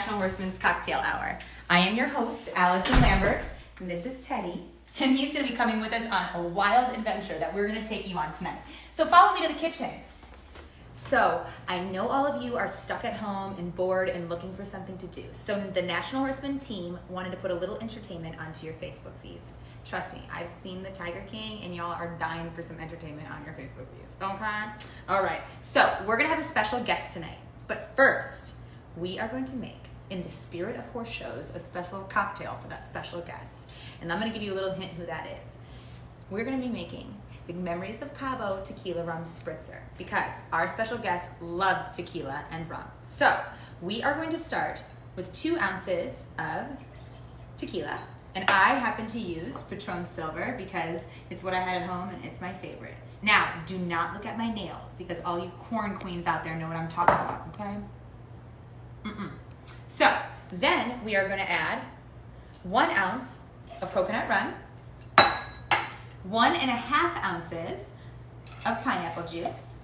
National Horseman's Cocktail Hour. I am your host, Allison Lambert, and this is Teddy, and he's going to be coming with us on a wild adventure that we're going to take you on tonight. So follow me to the kitchen. So I know all of you are stuck at home and bored and looking for something to do. So the National Horseman team wanted to put a little entertainment onto your Facebook feeds. Trust me, I've seen the Tiger King and y'all are dying for some entertainment on your Facebook feeds. Okay? All right. So we're going to have a special guest tonight. But first, we are going to make, in the spirit of horse shows, a special cocktail for that special guest. And I'm going to give you a little hint who that is. We're going to be making the Memories of Cabo Tequila Rum Spritzer because our special guest loves tequila and rum. So we are going to start with 2 ounces of tequila. And I happen to use Patron Silver because it's what I had at home and it's my favorite. Now, do not look at my nails because all you corn queens out there know what I'm talking about, okay? So, then we are going to add 1 ounce of coconut rum, 1.5 ounces of pineapple juice,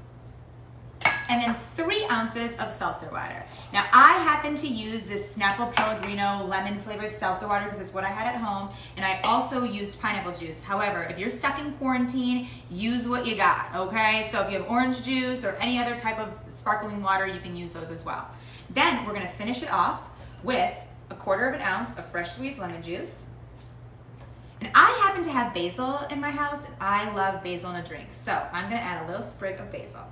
and then 3 ounces of seltzer water. Now, I happen to use this Snapple Pellegrino lemon flavored seltzer water because it's what I had at home, and I also used pineapple juice. However, if you're stuck in quarantine, use what you got, okay? So if you have orange juice or any other type of sparkling water, you can use those as well. Then we're gonna finish it off with 1/4 ounce of fresh squeezed lemon juice. And I happen to have basil in my house, and I love basil in a drink. So I'm gonna add a little sprig of basil.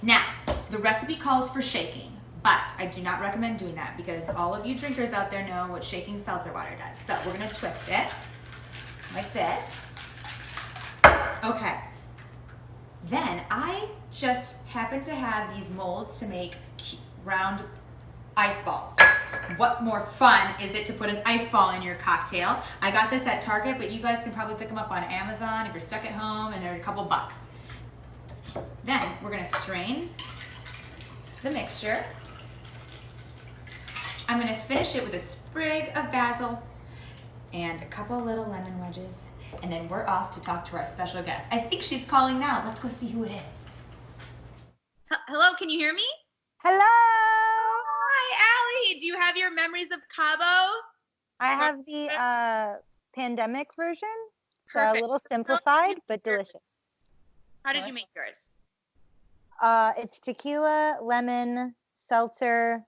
Now, the recipe calls for shaking, but I do not recommend doing that because all of you drinkers out there know what shaking seltzer water does. So we're gonna twist it like this. Okay. Then I just happen to have these molds to make round ice balls. What more fun is it to put an ice ball in your cocktail? I got this at Target, but you guys can probably pick them up on Amazon if you're stuck at home, and they're a couple bucks. Then we're gonna strain the mixture. I'm gonna finish it with a sprig of basil and a couple little lemon wedges, and then we're off to talk to our special guest. I think she's calling now. Let's go see who it is. Hello, can you hear me? Hello! Hi, Allie. Do you have your Memories of Cabo? I have the pandemic version. So a Perfect. little simplified, but delicious. How did you make yours? It's tequila, lemon, seltzer.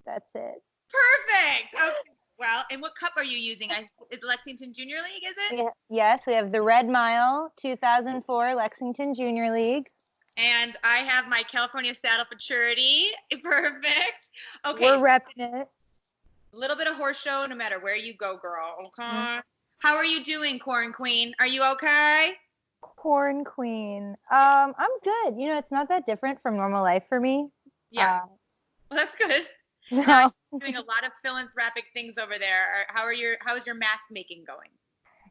That's it. Perfect. Okay. Well, and what cup are you using? Is Lexington Junior League, is it? Yeah, yes, we have the Red Mile 2004 Lexington Junior League. And I have my California Saddle Futurity. Perfect. Okay. We're repping it. A little bit of horse show no matter where you go, girl. Okay. How are you doing, Corn Queen? Are you okay? Corn Queen. I'm good. You know, it's not that different from normal life for me. Yeah. Well, that's good. So Doing a lot of philanthropic things over there. How is your mask making going?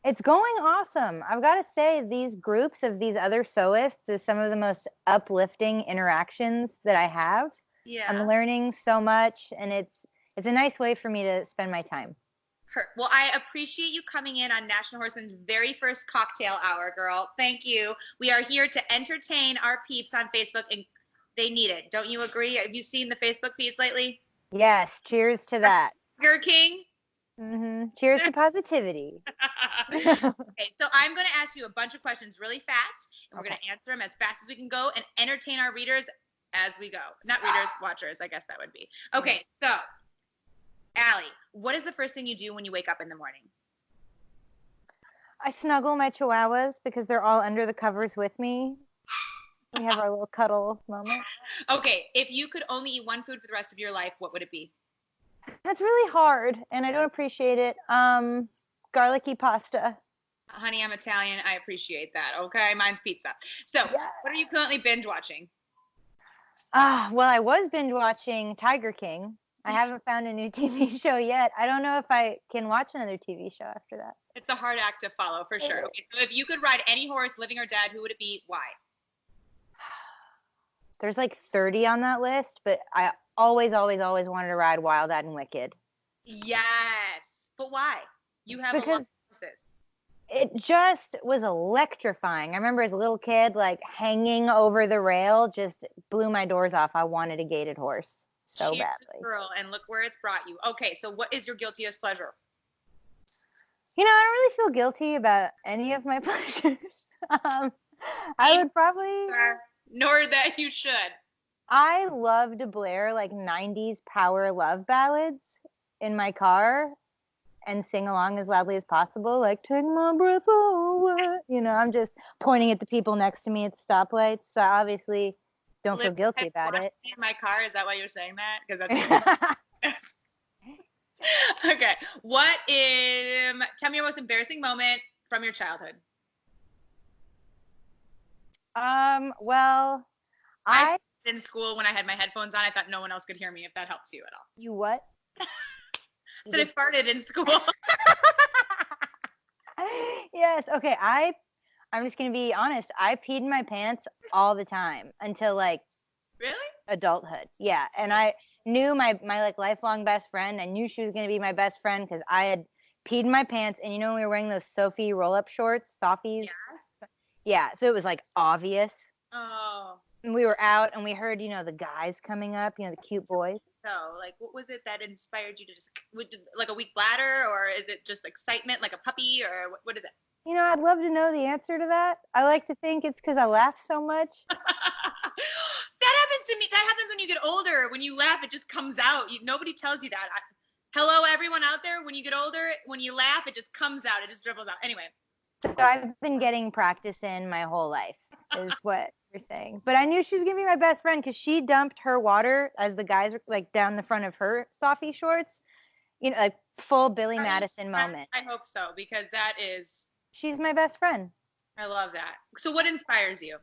it's going awesome. I've got to say, these groups of these other sewists is some of the most uplifting interactions that I have. Yeah. I'm learning so much, and it's a nice way for me to spend my time. Well, I appreciate you coming in on National Horseman's very first cocktail hour, girl. Thank you. We are here to entertain our peeps on Facebook, and they need it. Don't you agree? Have you seen the Facebook feeds lately? Yes, cheers to that. Tiger King? Cheers to positivity. Okay, so I'm going to ask you a bunch of questions really fast, and we're going to answer them as fast as we can go and entertain our readers as we go. Not readers, watchers, I guess that would be. Okay, so, Allie, what is the first thing you do when you wake up in the morning? I snuggle my chihuahuas because they're all under the covers with me. We have our little cuddle moment. Okay, if you could only eat one food for the rest of your life, what would it be? That's really hard, and I don't appreciate it. Garlicky pasta. Honey, I'm Italian. I appreciate that. Okay, mine's pizza. So, What are you currently binge watching? Well, I was binge watching Tiger King. I haven't found a new TV show yet. I don't know if I can watch another TV show after that. It's a hard act to follow, for sure. Okay, so if you could ride any horse, living or dead, who would it be? Why? There's like 30 on that list, but I always wanted to ride Wild Eyed and Wicked. Yes. But why? You have a lot of horses. It just was electrifying. I remember as a little kid, like hanging over the rail just blew my doors off. I wanted a gated horse. so Cheers, badly. girl, and look where it's brought you. Okay, so what is your guiltiest pleasure? You know, I don't really feel guilty about any of my pleasures. I would probably. Nor that you should. I love to blare like 90s power love ballads in my car and sing along as loudly as possible, like "Take My Breath Away." You know, I'm just pointing at the people next to me at the stoplights, so I obviously don't feel guilty about it. In my car, is that why you're saying that? Because that's okay. Tell me your most embarrassing moment from your childhood. Well, I in school when I had my headphones on, I thought no one else could hear me. If that helps you at all. You what? So I farted in school. Yes. Okay. I'm just gonna be honest. I peed in my pants all the time until like really adulthood. Yeah, and I knew my like lifelong best friend. I knew she was gonna be my best friend because I had peed in my pants, and you know we were wearing those Sophie roll-up shorts, Soffies. Yeah. So it was like obvious. Oh. And we were out, and we heard the guys coming up, the cute boys. So, like, what was it that inspired you to just, like a weak bladder, or is it just excitement, like a puppy, or what is it? I'd love to know the answer to that. I like to think it's because I laugh so much. That happens to me. That happens when you get older. When you laugh, it just comes out. Nobody tells you that. Hello, everyone out there. When you get older, when you laugh, it just comes out. It just dribbles out. Anyway. So I've been getting practice in my whole life, is what you're saying. But I knew she was going to be my best friend because she dumped her water as the guys were like down the front of her Sophie shorts. Like full Billy Madison moment. I hope so, because that is... She's my best friend. I love that. So what inspires you?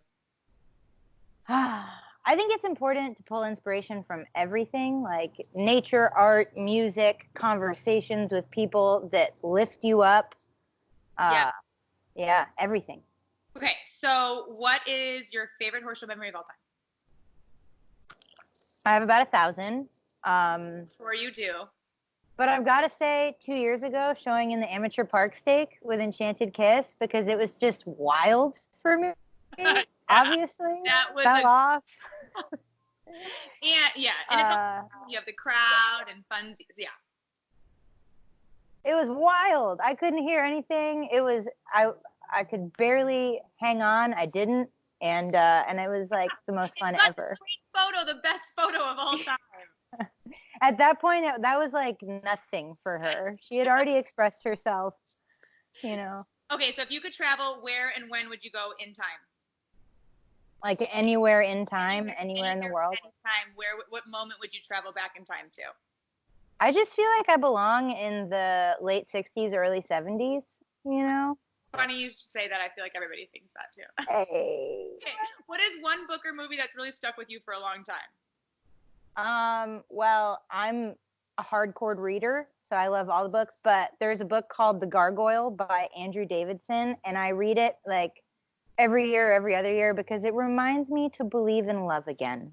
I think it's important to pull inspiration from everything, like nature, art, music, conversations with people that lift you up. Yeah, everything. Okay, so what is your favorite horse show memory of all time? I have about 1,000. Sure you do. But I've got to say, 2 years ago, showing in the Amateur Park Stake with Enchanted Kiss, because it was just wild for me, obviously. That was fell off. And it's you have the crowd and funsies, yeah. It was wild. I couldn't hear anything. It was I could barely hang on. I didn't, and it was like the most fun ever. Great photo, the best photo of all time. At that point, that was like nothing for her. She had already expressed herself, Okay, so if you could travel, where and when would you go in time? Like anywhere in time, anywhere in the world. Anytime. What moment would you travel back in time to? I just feel like I belong in the late 60s, early 70s, Funny you should say that. I feel like everybody thinks that too. Hey. Okay. What is one book or movie that's really stuck with you for a long time? Well, I'm a hardcore reader, so I love all the books, but there's a book called The Gargoyle by Andrew Davidson, and I read it like every year, every other year, because it reminds me to believe in love again.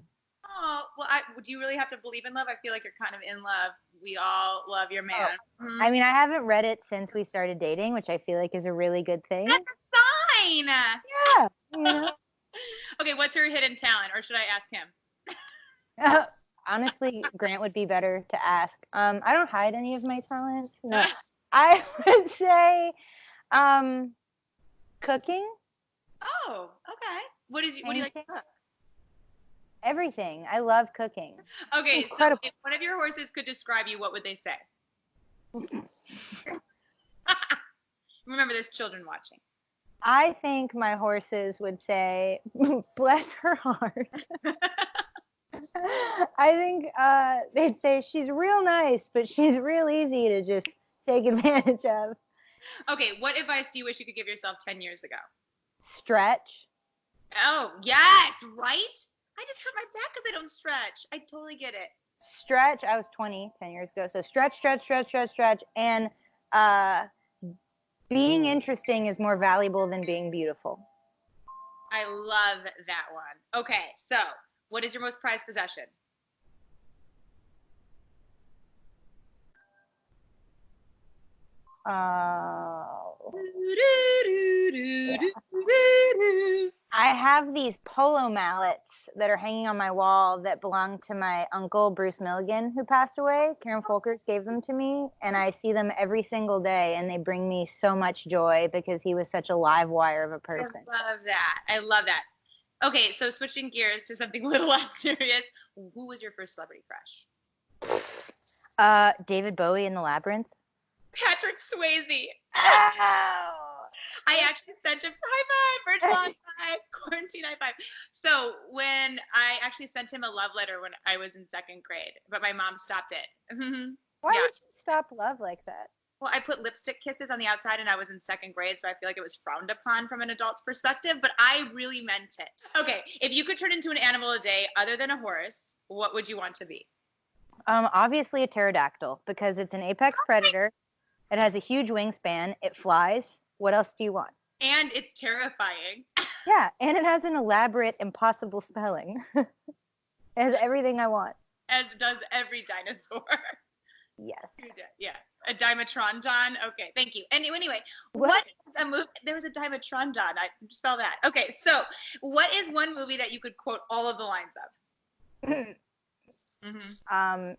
Oh, well, do you really have to believe in love? I feel like you're kind of in love. We all love your man. Oh. I mean, I haven't read it since we started dating, which I feel like is a really good thing. That's a sign. Yeah. Okay, what's your hidden talent, or should I ask him? Honestly, Grant would be better to ask. I don't hide any of my talents. No. I would say cooking. Oh, okay. What do you like to cook? Everything. I love cooking. Okay, so if one of your horses could describe you, what would they say? Remember, there's children watching. I think my horses would say, bless her heart. I think they'd say she's real nice, but she's real easy to just take advantage of. Okay, what advice do you wish you could give yourself 10 years ago? Stretch. Oh, yes, right? I just hurt my back because I don't stretch. I totally get it. Stretch. I was 20 10 years ago. So stretch. And being interesting is more valuable than being beautiful. I love that one. Okay, so what is your most prized possession? I have these polo mallets that are hanging on my wall that belong to my uncle, Bruce Milligan, who passed away. Karen Folkers gave them to me, and I see them every single day, and they bring me so much joy because he was such a live wire of a person. I love that. I love that. Okay, so switching gears to something a little less serious. Who was your first celebrity crush? David Bowie in the Labyrinth. Patrick Swayze. Ow! I actually sent him high five, virtual high five, quarantine high five. So when I actually sent him a love letter when I was in second grade, but my mom stopped it. Why would you stop love like that? Well, I put lipstick kisses on the outside and I was in second grade, so I feel like it was frowned upon from an adult's perspective, but I really meant it. Okay, if you could turn into an animal a day other than a horse, what would you want to be? Obviously a pterodactyl because it's an apex predator. It has a huge wingspan. It flies. What else do you want? And it's terrifying. Yeah, and it has an elaborate, impossible spelling. It has everything I want. As does every dinosaur. Yes. Yeah. A Dimetrodon. Okay, thank you. Anyway, What? a movie? There was a Dimetrodon. I spell that. Okay, so what is one movie that you could quote all of the lines of?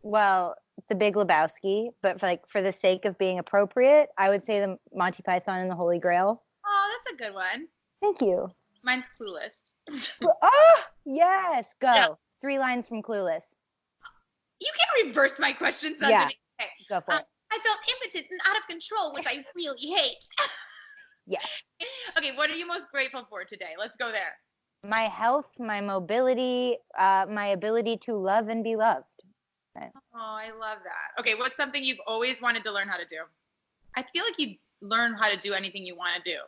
Well, The Big Lebowski, but for the sake of being appropriate, I would say the Monty Python and the Holy Grail. Oh, that's a good one. Thank you. Mine's Clueless. Oh, yes. Go. Yeah. 3 lines from Clueless. You can reverse my questions. Yeah. Underneath. Okay. Go for it. I felt impotent and out of control, which I really hate. Yes. Okay, what are you most grateful for today? Let's go there. My health, my mobility, my ability to love and be loved. Oh, I love that. Okay, what's something you've always wanted to learn how to do? I feel like you learn how to do anything you want to do.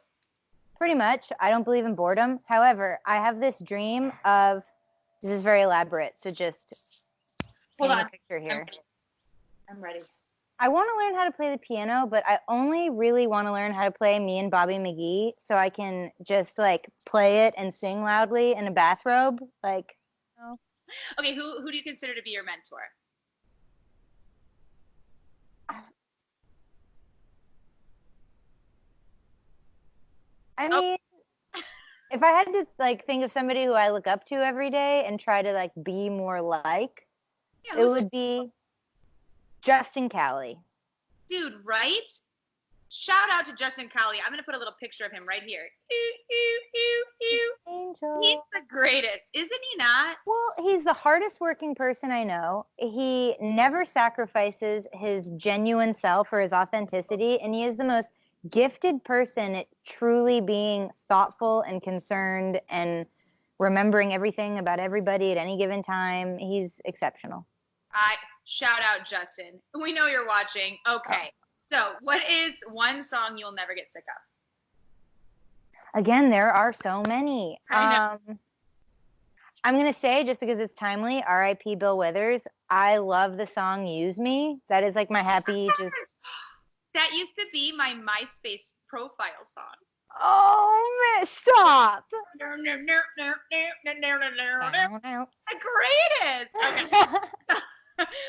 Pretty much. I don't believe in boredom. However, I have this dream of, this is very elaborate, so just Hold paint on. a picture here. I'm ready. I want to learn how to play the piano, but I only really want to learn how to play Me and Bobby McGee so I can just like play it and sing loudly in a bathrobe. Like, Okay, who do you consider to be your mentor? I mean, if I had to like think of somebody who I look up to every day and try to like be more like, Yeah, it would be Justin Cowley. Dude, right? Shout out to Justin Cowley. I'm going to put a little picture of him right here. Angel. He's the greatest, isn't he not? Well, he's the hardest working person I know. He never sacrifices his genuine self or his authenticity, and he is the most gifted person at truly being thoughtful and concerned and remembering everything about everybody at any given time. He's exceptional. Shout out, Justin. We know you're watching. Okay. So, what is one song you'll never get sick of? Again, there are so many. I know. I'm going to say, just because it's timely, R.I.P. Bill Withers. I love the song Use Me. That is like my happy just... That used to be my MySpace profile song. Oh, stop. The greatest. Okay.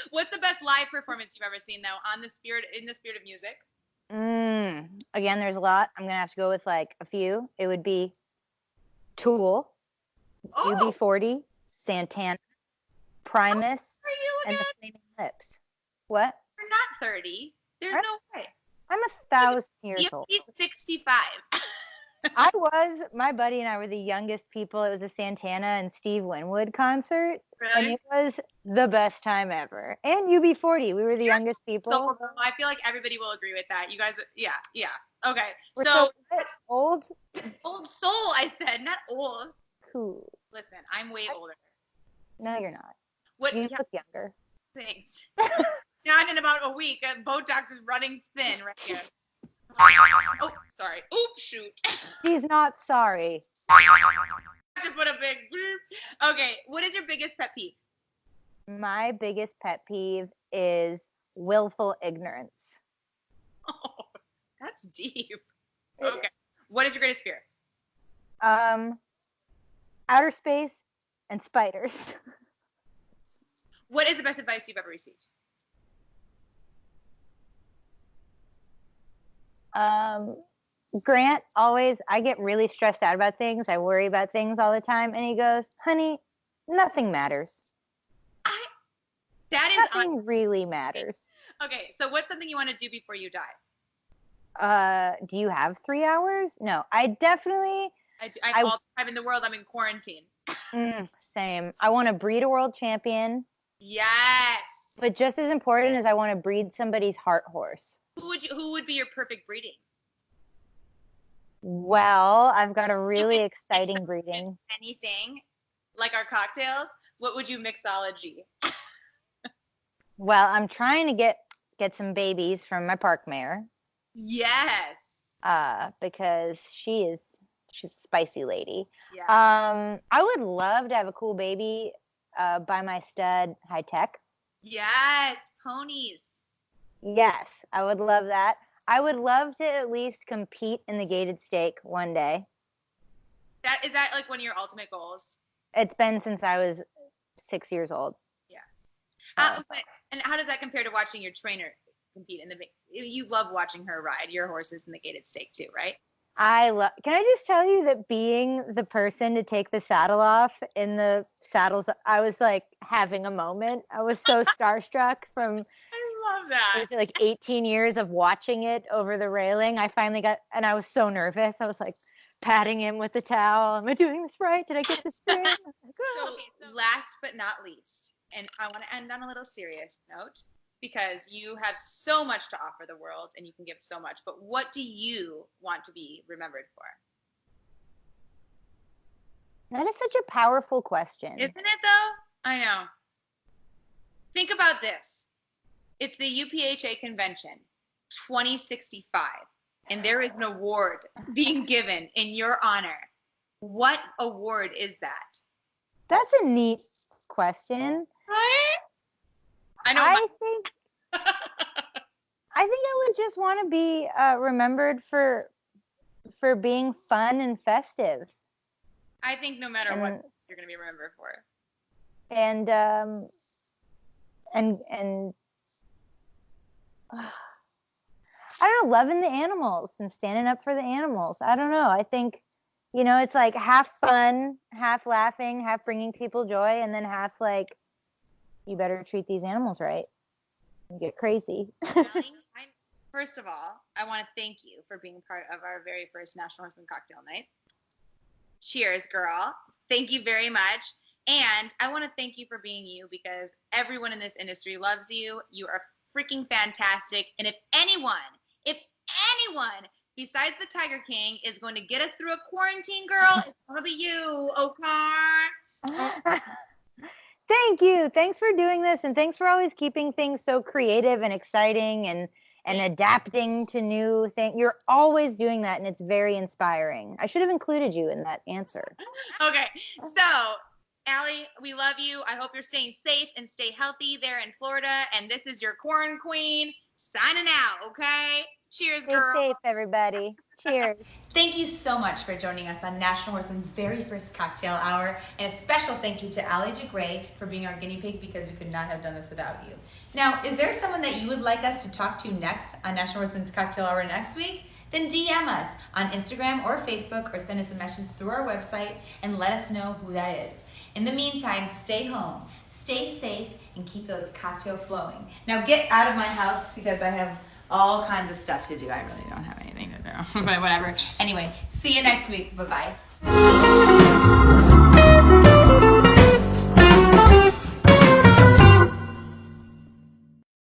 What's the best live performance you've ever seen, though, in the spirit of music? Again, there's a lot. I'm going to have to go with like a few. It would be Tool, UB40, Santana, Primus, and the Flaming Lips. What? You're not 30. There's no way. I'm 1,000 years You'll old. be 65. My buddy and I were the youngest people. It was a Santana and Steve Winwood concert. Really? And it was the best time ever. And UB40, we were the youngest people. So, I feel like everybody will agree with that. You guys, yeah. Okay. We're So old. old soul, I said, not old. Cool. Listen, I'm way older. No, you're not. What? You Yeah, look younger. thanks. Not in about a week. Botox is running thin right here. Oh, sorry. Oops, shoot. She's not sorry. I have to put a big bloop. Okay, what is your biggest pet peeve? My biggest pet peeve is willful ignorance. Oh, that's deep. Okay. What is your greatest fear? Outer space and spiders. What is the best advice you've ever received? Grant I get really stressed out about things. I worry about things all the time. And he goes, honey, Nothing matters. That is Nothing really matters. Okay, so what's something you want to do before you die? Do you have 3 hours? No, I definitely. I have all the time in the world. I'm in quarantine. Same. I want to breed a world champion. Yes. But just as important is I want to breed somebody's heart horse. Who would be your perfect breeding? Well, I've got a really exciting breeding. Anything, like our cocktails. What would you mixology? Well, I'm trying to get some babies from my park mare. Yes. Because she's a spicy lady. Yeah. I would love to have a cool baby by my stud High Tech. Yes, ponies. Yes, I would love that. I would love to at least compete in the gated stake one day. Is that like one of your ultimate goals? It's been since I was 6 years old. Yeah. And how does that compare to watching your trainer compete in the? You love watching her ride your horses in the gated stake too, right? Can I just tell you that being the person to take the saddle off in the saddles, I was like having a moment. I was so starstruck from. I love that. It was like 18 years of watching it over the railing. I finally and I was so nervous. I was like patting him with the towel. Am I doing this right? Did I get this straight? So last but not least, and I want to end on a little serious note, because you have so much to offer the world and you can give so much, but what do you want to be remembered for? That is such a powerful question. Isn't it though? I know. Think about this. It's the UPHA convention 2065, and there is an award being given in your honor. What award is that? That's a neat question. Right? I know. I think I would just want to be remembered for being fun and festive. I think no matter what, you're going to be remembered for. And I don't know, loving the animals and standing up for the animals. I don't know. I think, it's like half fun, half laughing, half bringing people joy, and then half like, you better treat these animals right. You get crazy. First of all, I want to thank you for being part of our very first National Horseman Cocktail Night. Cheers, girl. Thank you very much. And I want to thank you for being you, because everyone in this industry loves you. You are freaking fantastic. And if anyone besides the Tiger King is going to get us through a quarantine, girl, it's going to be you, Okar. Thank you. Thanks for doing this, and thanks for always keeping things so creative and exciting and adapting to new things. You're always doing that, and it's very inspiring. I should have included you in that answer. Okay. So, Allie, we love you. I hope you're staying safe and stay healthy there in Florida. And this is your Corn Queen signing out, okay? Cheers, girl. Stay safe, everybody. Cheers. Thank you so much for joining us on National Horseman's very first cocktail hour. And a special thank you to Ali DeGray for being our guinea pig, because we could not have done this without you. Now, is there someone that you would like us to talk to next on National Horseman's Cocktail Hour next week? Then DM us on Instagram or Facebook, or send us a message through our website and let us know who that is. In the meantime, stay home, stay safe, and keep those cocktails flowing. Now get out of my house, because I have all kinds of stuff to do. I really don't have anything to do, but whatever. Anyway, see you next week. Bye-bye.